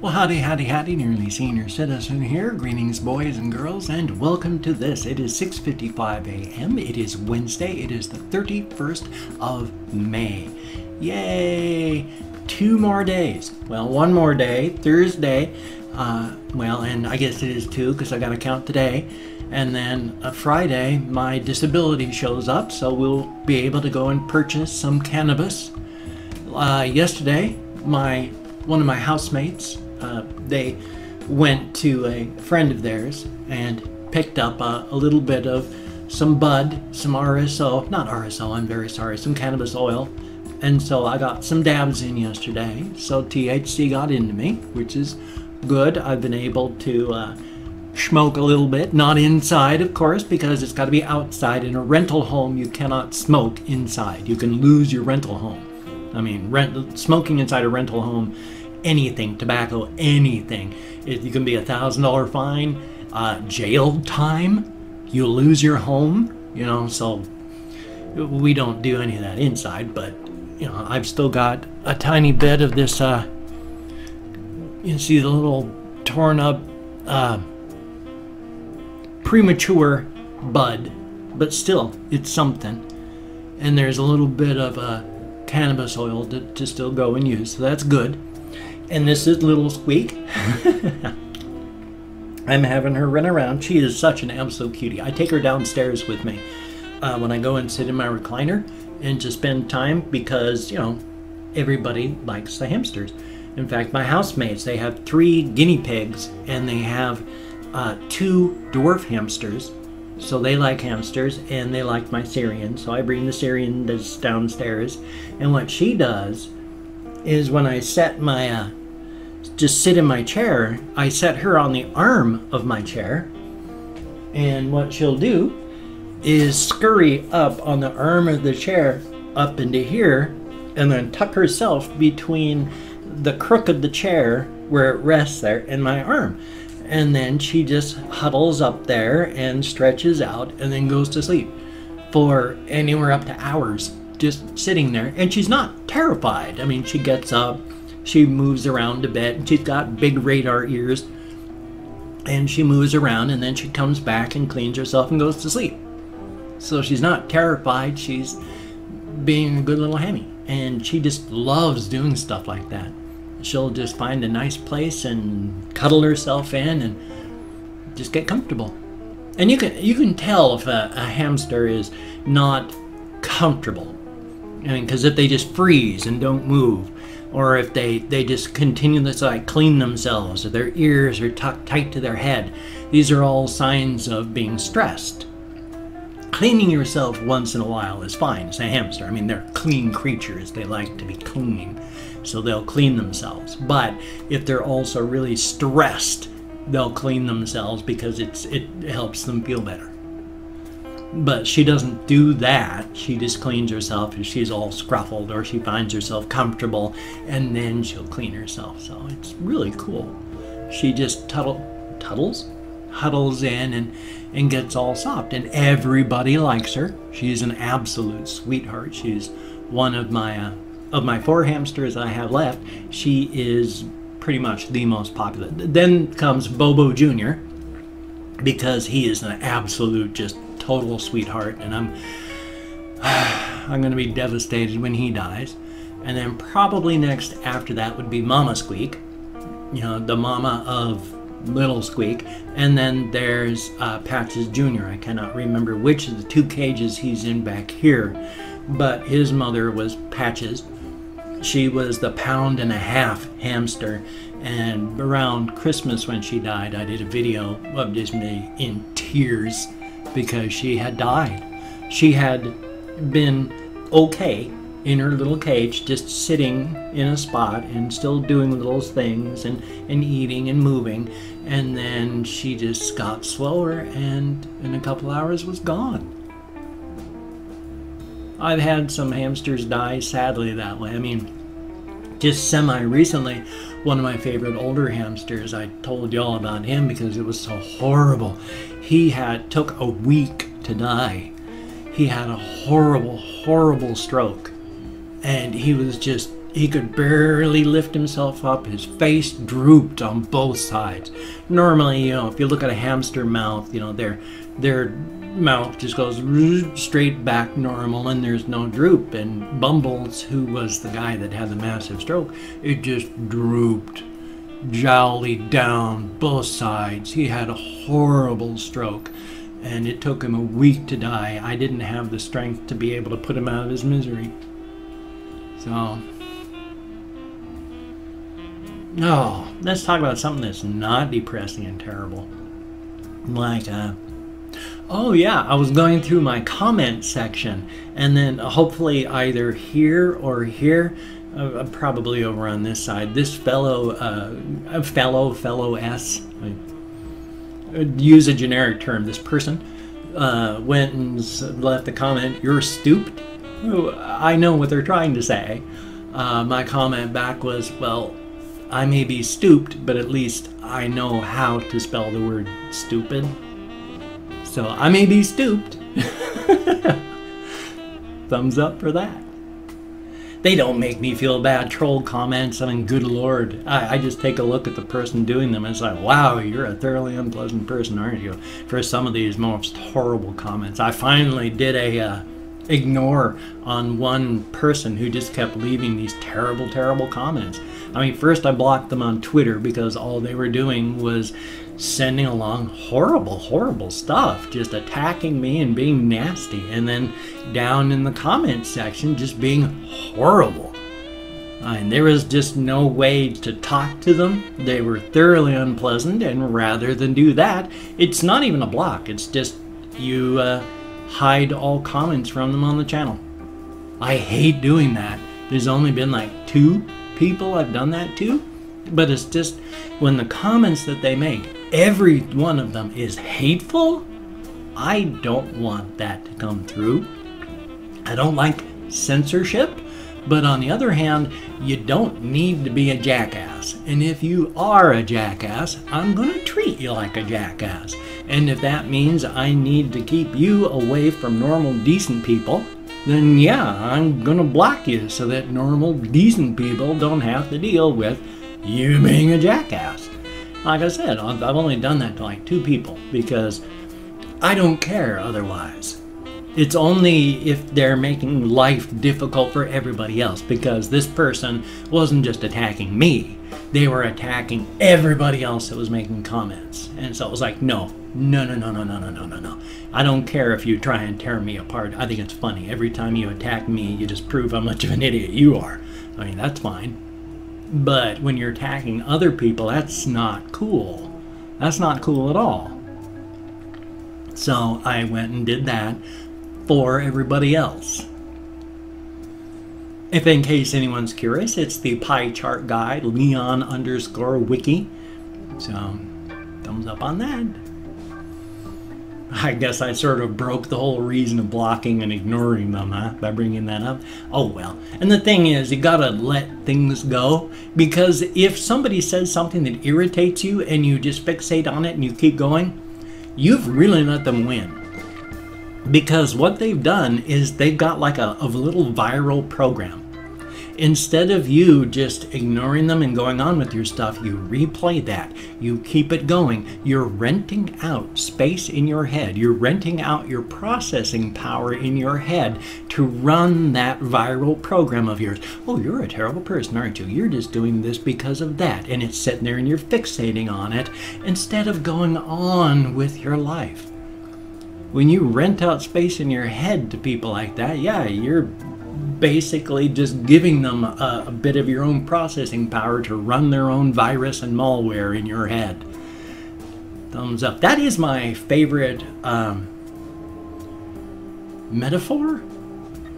Well, howdy, howdy, howdy, nearly senior citizen here. Greetings, boys and girls, and welcome to this. It is 6:55 a.m. It is Wednesday. It is the 31st of May. Yay! 2 more days. Well, 1 more day, Thursday. And I guess it is 2 because I got to count today. And then Friday, my disability shows up, so we'll be able to go and purchase some cannabis. Yesterday, one of my housemates, they went to a friend of theirs and picked up a little bit of some bud, some RSO, not RSO, I'm very sorry, some cannabis oil. And so I got some dabs in yesterday, so THC got into me, which is good. I've been able to smoke a little bit, not inside, of course, because it's got to be outside. In a rental home, you cannot smoke inside. You can lose your rental home. I mean, smoking inside a rental home, anything, tobacco, anything. You can be $1,000 fine, jail time, you lose your home, so we don't do any of that inside, but, I've still got a tiny bit of this, you see the little torn up, premature bud, but still, it's something. And there's a little bit of cannabis oil to still go and use, so that's good. And this is little Squeak. I'm having her run around. She is such an absolute cutie. I take her downstairs with me when I go and sit in my recliner and to spend time because, everybody likes the hamsters. In fact, my housemates, they have 3 guinea pigs and they have 2 dwarf hamsters. So they like hamsters and they like my Syrian. So I bring the Syrian downstairs. And what she does is when I set my, just sit in my chair, I set her on the arm of my chair. And what she'll do is scurry up on the arm of the chair up into here and then tuck herself between the crook of the chair where it rests there and my arm. And then she just huddles up there and stretches out and then goes to sleep for anywhere up to hours, just sitting there. And she's not terrified. I mean, she gets up, she moves around a bit, and she's got big radar ears. And she moves around and then she comes back and cleans herself and goes to sleep. So she's not terrified, she's being a good little hammy. And she just loves doing stuff like that. She'll just find a nice place and cuddle herself in and just get comfortable. And you can tell if a hamster is not comfortable. I mean, because if they just freeze and don't move, or if they just continue to clean themselves, or their ears are tucked tight to their head, these are all signs of being stressed. Cleaning yourself once in a while is fine. It's a hamster. I mean, they're clean creatures. They like to be clean. So they'll clean themselves. But if they're also really stressed, they'll clean themselves because it helps them feel better. But she doesn't do that. She just cleans herself if she's all scruffled or she finds herself comfortable, and then she'll clean herself. So it's really cool. She just huddles in and gets all soft, and everybody likes her. She's an absolute sweetheart. She's one of my 4 hamsters I have left. She is pretty much the most popular. Then comes Bobo Jr. because he is an absolute just total sweetheart, and I'm going to be devastated when he dies. And then probably next after that would be Mama Squeak, the mama of Little Squeak. And then there's Patches Jr. I cannot remember which of the 2 cages he's in back here, but his mother was Patches. She was the 1.5-pound hamster, and around Christmas when she died, I did a video of just me in tears because she had died. She had been okay in her little cage, just sitting in a spot and still doing little things and eating and moving, and then she just got slower and in a couple hours was gone. I've had some hamsters die sadly that way. I mean, just semi-recently, one of my favorite older hamsters, I told y'all about him because it was so horrible. He took a week to die. He had a horrible, horrible stroke. And he was just He could barely lift himself up. His face drooped on both sides. Normally, you know, if you look at a hamster mouth, you know, their mouth just goes straight back normal and there's no droop. And Bumbles, who was the guy that had the massive stroke, it just drooped, jowly down both sides. He had a horrible stroke. And it took him a week to die. I didn't have the strength to be able to put him out of his misery. So, oh, let's talk about something that's not depressing and terrible. Like, oh yeah, I was going through my comment section, and then hopefully either here or here, probably over on this side, this fellow S, use a generic term, this person went and left a comment, "You're stupid." I know what they're trying to say. My comment back was, well, I may be stooped, but at least I know how to spell the word stupid. So I may be stooped. Thumbs up for that. They don't make me feel bad. Troll comments, I mean, good Lord. I just take a look at the person doing them and it's like, wow, you're a thoroughly unpleasant person, aren't you? For some of these most horrible comments. I finally did a ignore on one person who just kept leaving these terrible, terrible comments. I mean, first I blocked them on Twitter because all they were doing was sending along horrible, horrible stuff, just attacking me and being nasty. And then down in the comment section, just being horrible. And there was just no way to talk to them. They were thoroughly unpleasant, and rather than do that, it's not even a block. It's just you hide all comments from them on the channel. I hate doing that. There's only been like 2 people I've done that to, but it's just when the comments that they make, every one of them is hateful. I don't want that to come through. I don't like censorship, but on the other hand, you don't need to be a jackass. And if you are a jackass, I'm going to treat you like a jackass. And if that means I need to keep you away from normal, decent people, then yeah, I'm going to block you so that normal, decent people don't have to deal with you being a jackass. Like I said, I've only done that to like 2 people because I don't care otherwise. It's only if they're making life difficult for everybody else, because this person wasn't just attacking me, they were attacking everybody else that was making comments. And so it was like, no. I don't care if you try and tear me apart. I think it's funny. Every time you attack me, you just prove how much of an idiot you are. I mean, that's fine. But when you're attacking other people, that's not cool. That's not cool at all. So I went and did that for everybody else. If in case anyone's curious, it's the pie chart guy, Leon_wiki. So thumbs up on that. I guess I sort of broke the whole reason of blocking and ignoring them, huh? By bringing that up. Oh well. And the thing is, you gotta let things go, because if somebody says something that irritates you and you just fixate on it and you keep going, you've really let them win. Because what they've done is they've got like a little viral program. Instead of you just ignoring them and going on with your stuff, you replay that. You keep it going. You're renting out space in your head. You're renting out your processing power in your head to run that viral program of yours. Oh, you're a terrible person, aren't you? You're just doing this because of that. And it's sitting there and you're fixating on it instead of going on with your life. When you rent out space in your head to people like that, yeah, you're basically just giving them a bit of your own processing power to run their own virus and malware in your head. Thumbs up. That is my favorite metaphor.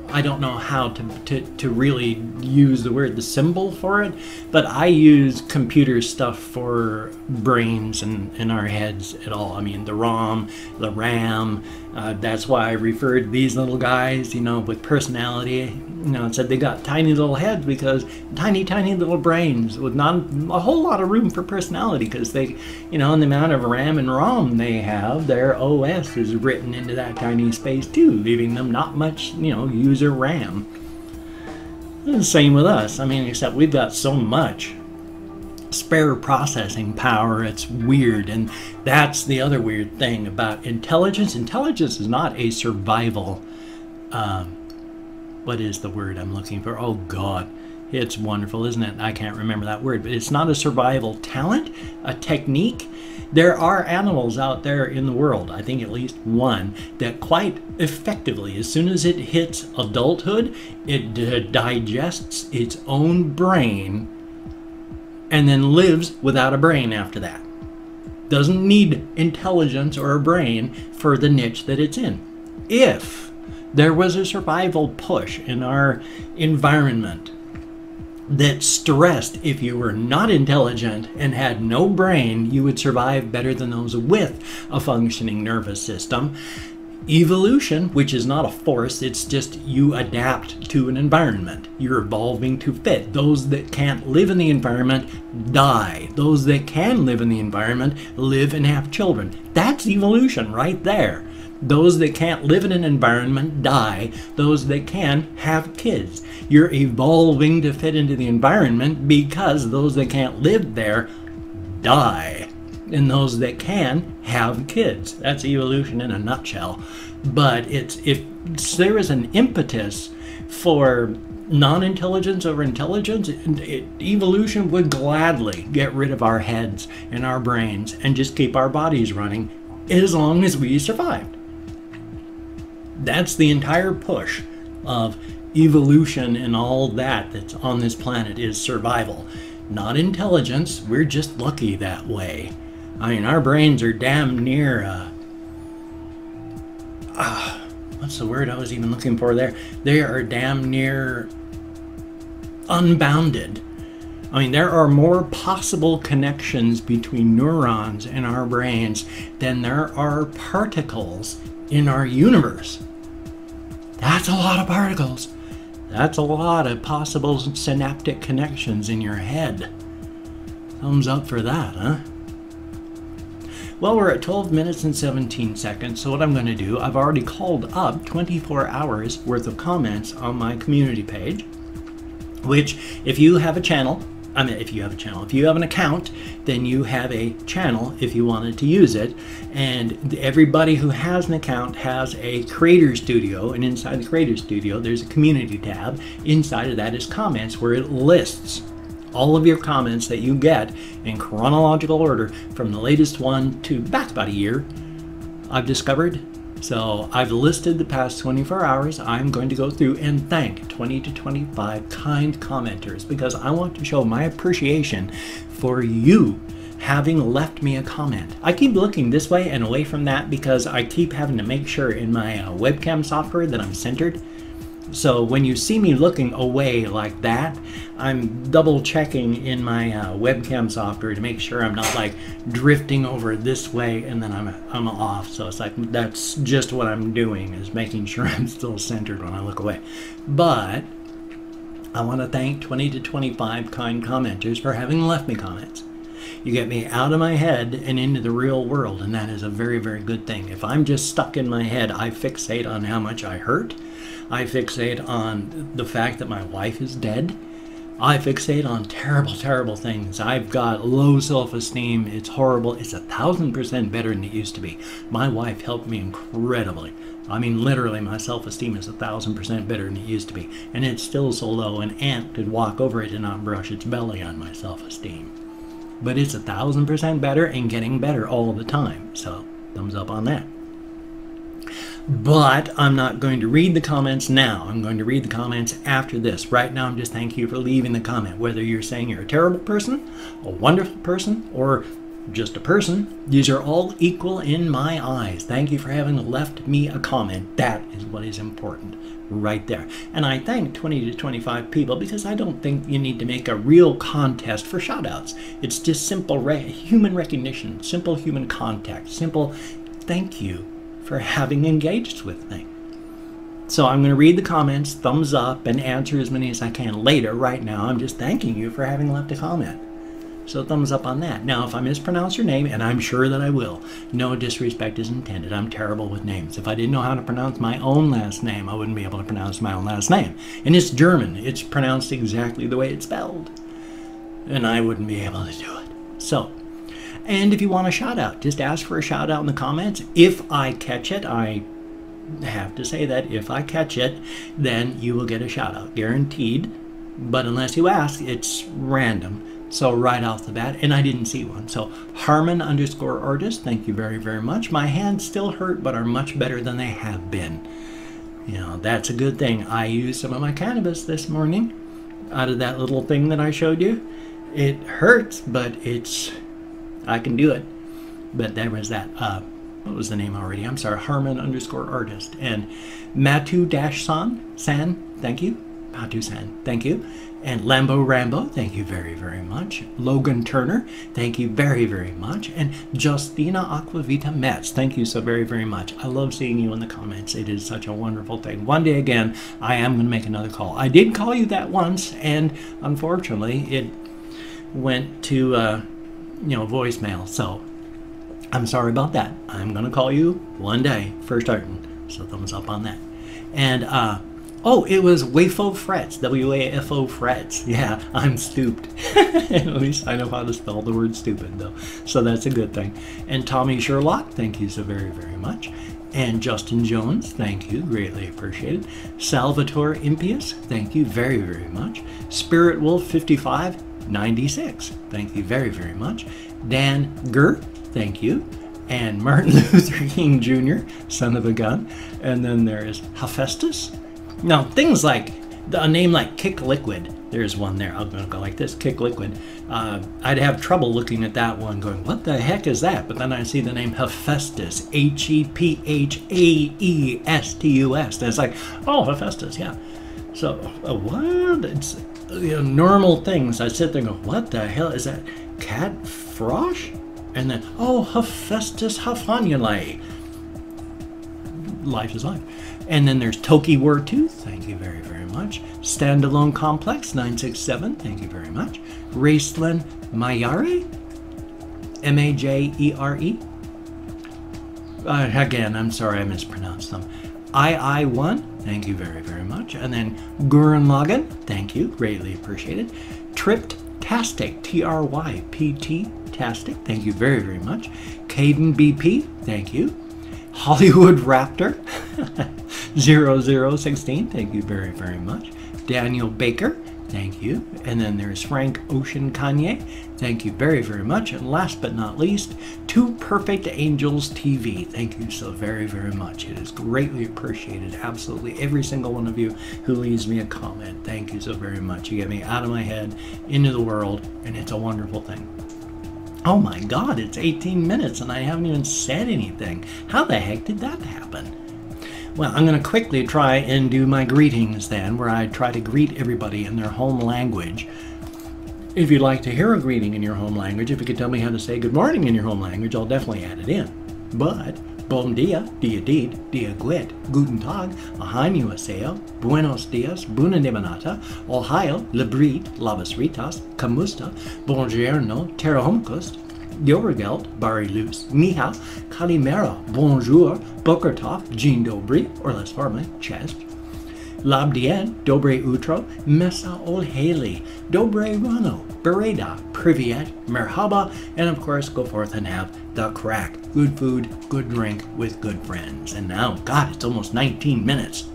I don't know how to really use the symbol for it, but I use computer stuff for brains and in our heads at all. I mean, the ROM, the RAM, that's why I referred to these little guys, you know, with personality, you know, and said they got tiny little heads because tiny little brains with not a whole lot of room for personality, because they, you know, and the amount of RAM and ROM they have, their OS is written into that tiny space too, leaving them not much, you know, user RAM. Same with us. I mean, except we've got so much spare processing power. It's weird. And that's the other weird thing about intelligence. Intelligence is not a survival, what is the word I'm looking for? Oh God, it's wonderful, isn't it? I can't remember that word, but it's not a survival talent, a technique. There are animals out there in the world, I think at least one, that quite effectively, as soon as it hits adulthood, it digests its own brain and then lives without a brain after that. Doesn't need intelligence or a brain for the niche that it's in. If there was a survival push in our environment that stressed if you were not intelligent and had no brain, you would survive better than those with a functioning nervous system. Evolution, which is not a force, it's just you adapt to an environment. You're evolving to fit. Those that can't live in the environment die. Those that can live in the environment live and have children. That's evolution right there. Those that can't live in an environment die. Those that can have kids. You're evolving to fit into the environment because those that can't live there die. And those that can have kids. That's evolution in a nutshell. But if there is an impetus for non-intelligence over intelligence, evolution would gladly get rid of our heads and our brains and just keep our bodies running as long as we survived. That's the entire push of evolution, and all that that's on this planet is survival, not intelligence. We're just lucky that way. I mean, our brains are damn near, what's the word I was even looking for there? They are damn near unbounded. I mean, there are more possible connections between neurons in our brains than there are particles in our universe. That's a lot of particles. That's a lot of possible synaptic connections in your head. Thumbs up for that, huh? Well, we're at 12 minutes and 17 seconds, so what I'm going to do, I've already called up 24 hours worth of comments on my community page, which if you have a channel, if you have an account, then you have a channel if you wanted to use it. And everybody who has an account has a creator studio, and inside the creator studio, there's a community tab. Inside of that is comments, where it lists all of your comments that you get in chronological order from the latest one to back about a year, I've discovered. So I've listed the past 24 hours. I'm going to go through and thank 20 to 25 kind commenters, because I want to show my appreciation for you having left me a comment. I keep looking this way and away from that because I keep having to make sure in my webcam software that I'm centered. So when you see me looking away like that, I'm double checking in my webcam software to make sure I'm not like drifting over this way and then I'm off. So it's like, that's just what I'm doing, is making sure I'm still centered when I look away. But I want to thank 20 to 25 kind commenters for having left me comments. You get me out of my head and into the real world, and that is a very, very good thing. If I'm just stuck in my head, I fixate on how much I hurt. I fixate on the fact that my wife is dead. I fixate on terrible, terrible things. I've got low self-esteem. It's horrible. It's 1,000% better than it used to be. My wife helped me incredibly. I mean, literally, my self-esteem is 1,000% better than it used to be. And it's still so low, an ant could walk over it and not brush its belly on my self-esteem. But it's 1,000% better and getting better all the time. So, thumbs up on that. But I'm not going to read the comments now. I'm going to read the comments after this. Right now, I'm just thanking you for leaving the comment. Whether you're saying you're a terrible person, a wonderful person, or just a person, these are all equal in my eyes. Thank you for having left me a comment. That is what is important right there. And I thank 20 to 25 people because I don't think you need to make a real contest for shoutouts. It's just simple human recognition, simple human contact, simple thank you for having engaged with me. So I'm going to read the comments, thumbs up, and answer as many as I can later. Right now, I'm just thanking you for having left a comment. So thumbs up on that. Now, if I mispronounce your name, and I'm sure that I will, no disrespect is intended. I'm terrible with names. If I didn't know how to pronounce my own last name, I wouldn't be able to pronounce my own last name. And it's German. It's pronounced exactly the way it's spelled. And I wouldn't be able to do it. So, and if you want a shout out, just ask for a shout out in the comments. If I catch it, I have to say that if I catch it, then you will get a shout out, guaranteed. But unless you ask, it's random. So right off the bat, and I didn't see one. So Harmon_artist, thank you very, very much. My hands still hurt, but are much better than they have been. You know, that's a good thing. I used some of my cannabis this morning out of that little thing that I showed you. It hurts, but I can do it. But there was that, what was the name already? I'm sorry, Harmon_artist. And Matu-san, thank you. Matu-san, thank you. And Lambo Rambo, thank you very, very much. Logan Turner, thank you very, very much. And Justina Aquavita Metz, thank you so very, very much. I love seeing you in the comments. It is such a wonderful thing. One day again, I am going to make another call. I did call you that once, and unfortunately, it went to, voicemail. So I'm sorry about that. I'm going to call you one day for certain. So thumbs up on that. And, oh, it was WAFO Frets, W-A-F-O Frets. Yeah, I'm stooped. At least I know how to spell the word stupid, though. So that's a good thing. And Tommy Sherlock, thank you so very, very much. And Justin Jones, thank you, greatly appreciated. Salvatore Impius, thank you very, very much. Spirit Wolf 5596, thank you very, very much. Dan Gurr, thank you. And Martin Luther King Jr., son of a gun. And then there is Hephaestus. Now, things like a name like Kick Liquid, there's one there. I'm going to go like this, Kick Liquid. I'd have trouble looking at that one going, what the heck is that? But then I see the name Hephaestus, H-E-P-H-A-E-S-T-U-S. And it's like, oh, Hephaestus, yeah. So, what? It's normal things. I sit there and go, what the hell is that? Cat Frosh? And then, oh, Hephaestus Hafanuli. Life is life. And then there's Toki Word 2, thank you very, very much. Standalone Complex 967, thank you very much. Raceland Mayare, M-A-J-E-R-E. Again, I'm sorry I mispronounced them. I1, thank you very, very much. And then Gurren Logan, thank you, greatly appreciated. Tript-tastic, T-R-Y-P-T, tastic, thank you very, very much. Caden BP, thank you. Hollywood Raptor 0016, thank you very, very much. Daniel Baker, thank you. And then there's Frank Ocean Kanye, thank you very, very much. And last but not least, Two Perfect Angels TV, thank you so very, very much. It is greatly appreciated. Absolutely every single one of you who leaves me a comment, thank you so very much. You get me out of my head, into the world, and it's a wonderful thing. Oh my God, it's 18 minutes and I haven't even said anything. How the heck did that happen? Well, I'm going to quickly try and do my greetings then, where I try to greet everybody in their home language. If you'd like to hear a greeting in your home language, if you could tell me how to say good morning in your home language, I'll definitely add it in. But, bom dia, dia did, dia guet, guten tag, ahainu aseo, buenos dias, buna demanata, ohio, lebrit, labas ritas, kamusta, bongiorno, terahomkust, yorgelt, barilus, niha, kalimera, bonjour, bokertov, dzień dobry, or less formally, chest, labdien, dobre utro, mesa olheli, dobre rano, bereda, privyet, merhaba, and of course go forth and have the crack. Good food, good drink with good friends. And now, God, it's almost 19 minutes.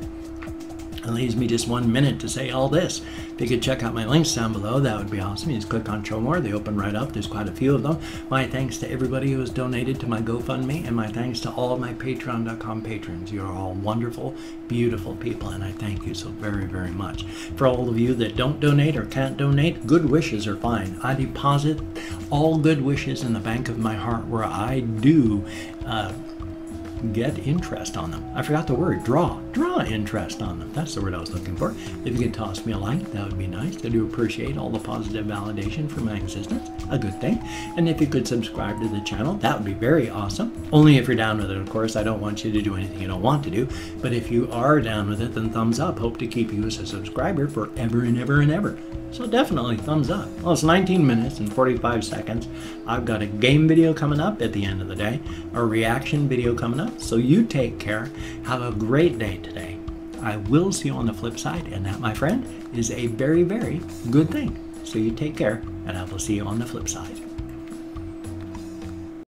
It leaves me just 1 minute to say all this. If you could check out my links down below, that would be awesome. You just click on show more. They open right up. There's quite a few of them. My thanks to everybody who has donated to my GoFundMe, and my thanks to all of my Patreon.com patrons. You are all wonderful, beautiful people, and I thank you so very, very much. For all of you that don't donate or can't donate, good wishes are fine. I deposit all good wishes in the bank of my heart, where I do get interest on them. I forgot the word, draw. draw interest on them. That's the word I was looking for. If you could toss me a like, that would be nice. I do appreciate all the positive validation for my existence, a good thing. And if you could subscribe to the channel, that would be very awesome. Only if you're down with it, of course. I don't want you to do anything you don't want to do. But if you are down with it, then thumbs up. Hope to keep you as a subscriber forever and ever and ever. So definitely thumbs up. Well, it's 19 minutes and 45 seconds. I've got a game video coming up at the end of the day, a reaction video coming up. So you take care. Have a great day today. I will see you on the flip side, and that, my friend, is a very, very good thing. So you take care, and I will see you on the flip side.